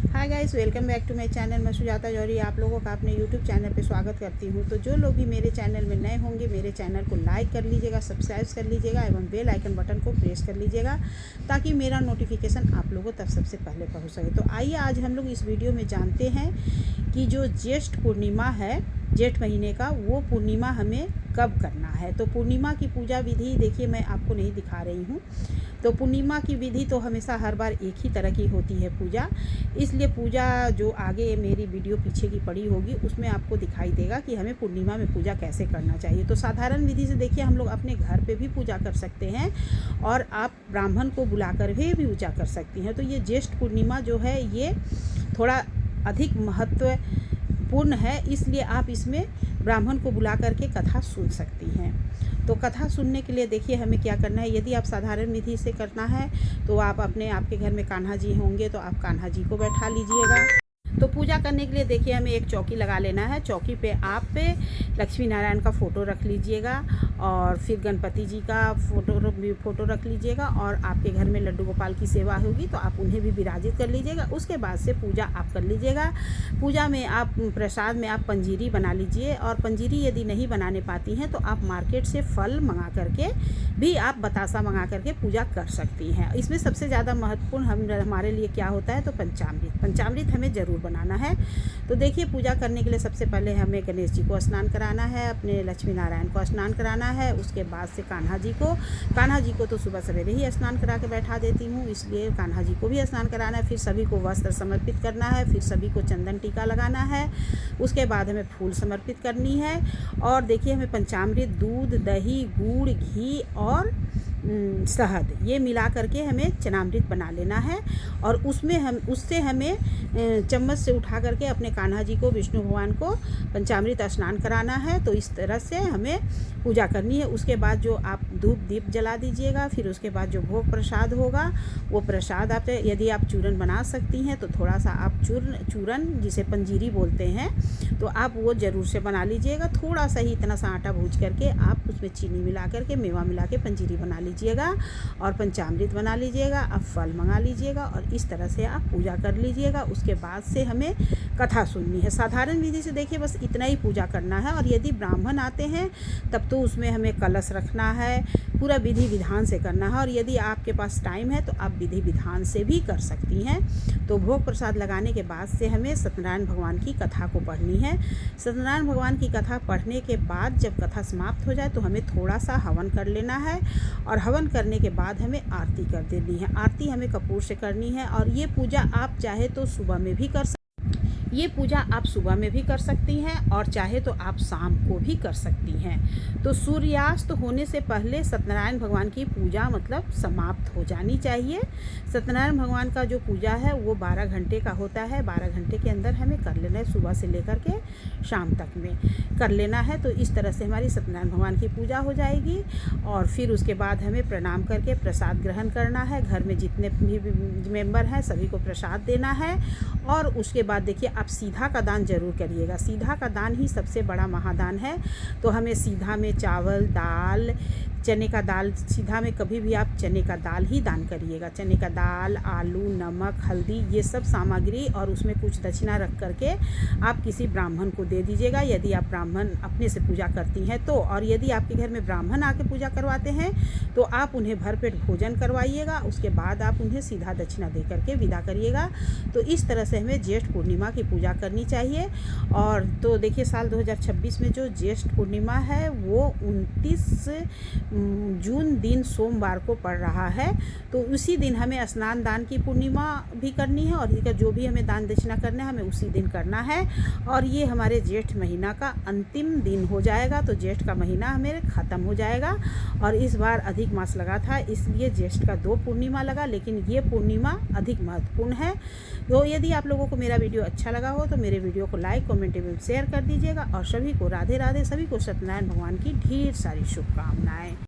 Hi guys, welcome back to my channel. मैं सुजाता जौहरी आप लोगों का अपने यूट्यूब चैनल पे स्वागत करती हूँ। तो जो लोग भी मेरे चैनल में नए होंगे, मेरे चैनल को लाइक कर लीजिएगा, सब्सक्राइब कर लीजिएगा एवं बेल आइकन बटन को प्रेस कर लीजिएगा ताकि मेरा नोटिफिकेशन आप लोगों तक सबसे पहले पहुँच सके। तो आइए आज हम लोग इस वीडियो में जानते हैं कि जो ज्येष्ठ पूर्णिमा है, जेठ महीने का, वो पूर्णिमा हमें कब करना है। तो पूर्णिमा की पूजा विधि देखिए मैं आपको नहीं दिखा रही हूँ। तो पूर्णिमा की विधि तो हमेशा हर बार एक ही तरह की होती है पूजा, इसलिए पूजा जो आगे मेरी वीडियो पीछे की पड़ी होगी उसमें आपको दिखाई देगा कि हमें पूर्णिमा में पूजा कैसे करना चाहिए। तो साधारण विधि से देखिए हम लोग अपने घर पे भी पूजा कर सकते हैं और आप ब्राह्मण को बुलाकर भी पूजा कर सकती हैं। तो ये ज्येष्ठ पूर्णिमा जो है ये थोड़ा अधिक महत्वपूर्ण है, इसलिए आप इसमें ब्राह्मण को बुला करके कथा सुन सकती हैं। तो कथा सुनने के लिए देखिए हमें क्या करना है। यदि आप साधारण विधि से करना है तो आप आपके घर में कान्हा जी होंगे तो आप कान्हा जी को बैठा लीजिएगा। तो पूजा करने के लिए देखिए हमें एक चौकी लगा लेना है। चौकी पे आप लक्ष्मी नारायण का फ़ोटो रख लीजिएगा और फिर गणपति जी का फ़ोटो रख लीजिएगा और आपके घर में लड्डू गोपाल की सेवा होगी तो आप उन्हें भी विराजित कर लीजिएगा। उसके बाद से पूजा आप कर लीजिएगा। पूजा में आप प्रसाद में आप पंजीरी बना लीजिए और पंजीरी यदि नहीं बनाने पाती हैं तो आप मार्केट से फल मंगा करके भी आप बतासा मंगा करके पूजा कर सकती हैं। इसमें सबसे ज़्यादा महत्वपूर्ण हमारे लिए क्या होता है तो पंचामृत हमें ज़रूर बनाना है। तो देखिए पूजा करने के लिए सबसे पहले हमें गणेश जी को स्नान कराना है, अपने लक्ष्मी नारायण को स्नान कराना है। उसके बाद से कान्हा जी को तो सुबह सवेरे ही स्नान करा के बैठा देती हूँ, इसलिए कान्हा जी को भी स्नान कराना है। फिर सभी को वस्त्र समर्पित करना है, फिर सभी को चंदन टीका लगाना है। उसके बाद हमें फूल समर्पित करनी है और देखिए हमें पंचामृत, दूध, दही, गुड़, घी और शहद ये मिला करके हमें चनामृत बना लेना है और उससे हमें चम्मच से उठा करके अपने कान्हा जी को, विष्णु भगवान को पंचामृत स्नान कराना है। तो इस तरह से हमें पूजा करनी है। उसके बाद जो आप धूप दीप जला दीजिएगा। फिर उसके बाद जो भोग प्रसाद होगा वो प्रसाद आप, यदि आप चूरन बना सकती हैं तो थोड़ा सा आप चूरन जिसे पंजीरी बोलते हैं तो आप वो ज़रूर से बना लीजिएगा। थोड़ा सा ही इतना सा आटा भूज करके आप उसमें चीनी मिला करके, मेवा मिला के पंजीरी बना लीजिएगा और पंचामृत बना लीजिएगा। आप फल मंगा लीजिएगा और इस तरह से आप पूजा कर लीजिएगा। उसके बाद से हमें कथा सुननी है। साधारण विधि से देखिए बस इतना ही पूजा करना है और यदि ब्राह्मण आते हैं तब तो उसमें हमें कलश रखना है, पूरा विधि विधान से करना है। और यदि आपके पास टाइम है तो आप विधि विधान से भी कर सकती हैं। तो भोग प्रसाद लगाने के बाद से हमें सत्यनारायण भगवान की कथा को पढ़नी है। सत्यनारायण भगवान की कथा पढ़ने के बाद जब कथा समाप्त हो जाए तो हमें थोड़ा सा हवन कर लेना है और हवन करने के बाद हमें आरती कर देनी है। आरती हमें कपूर से करनी है और ये पूजा आप चाहे तो सुबह में भी कर सकती हैं और चाहे तो आप शाम को भी कर सकती हैं। तो सूर्यास्त होने से पहले सत्यनारायण भगवान की पूजा मतलब समाप्त हो जानी चाहिए। सत्यनारायण भगवान का जो पूजा है वो 12 घंटे का होता है। 12 घंटे के अंदर हमें कर लेना है, सुबह से लेकर के शाम तक में कर लेना है। तो इस तरह से हमारी सत्यनारायण भगवान की पूजा हो जाएगी और फिर उसके बाद हमें प्रणाम करके प्रसाद ग्रहण करना है। घर में जितने भी मेंबर हैं सभी को प्रसाद देना है और उसके बाद देखिए आप सीधा का दान जरूर करिएगा। सीधा का दान ही सबसे बड़ा महादान है। तो हमें सीधा में चावल, दाल, चने का दाल, सीधा में कभी भी आप चने का दाल ही दान करिएगा। चने का दाल, आलू, नमक, हल्दी ये सब सामग्री और उसमें कुछ दक्षिणा रख करके आप किसी ब्राह्मण को दे दीजिएगा यदि आप ब्राह्मण अपने से पूजा करती हैं तो। और यदि आपके घर में ब्राह्मण आके पूजा करवाते हैं तो आप उन्हें भरपेट भोजन करवाइएगा। उसके बाद आप उन्हें सीधा दक्षिणा दे करके विदा करिएगा। तो इस तरह से हमें ज्येष्ठ पूर्णिमा की पूजा करनी चाहिए। और तो देखिए साल 2026 में जो ज्येष्ठ पूर्णिमा है वो 29 जून दिन सोमवार को पड़ रहा है। तो उसी दिन हमें स्नान दान की पूर्णिमा भी करनी है और इसका जो भी हमें दान दक्षिणा करना है हमें उसी दिन करना है। और ये हमारे ज्येष्ठ महीना का अंतिम दिन हो जाएगा। तो ज्येष्ठ का महीना हमें ख़त्म हो जाएगा और इस बार अधिक मास लगा था इसलिए ज्येष्ठ का 2 पूर्णिमा लगा, लेकिन ये पूर्णिमा अधिक महत्वपूर्ण है। तो यदि आप लोगों को मेरा वीडियो अच्छा लगा हो तो मेरे वीडियो को लाइक, कमेंट एवं शेयर कर दीजिएगा और सभी को राधे राधे। सभी को सत्यनारायण भगवान की ढेर सारी शुभकामनाएं।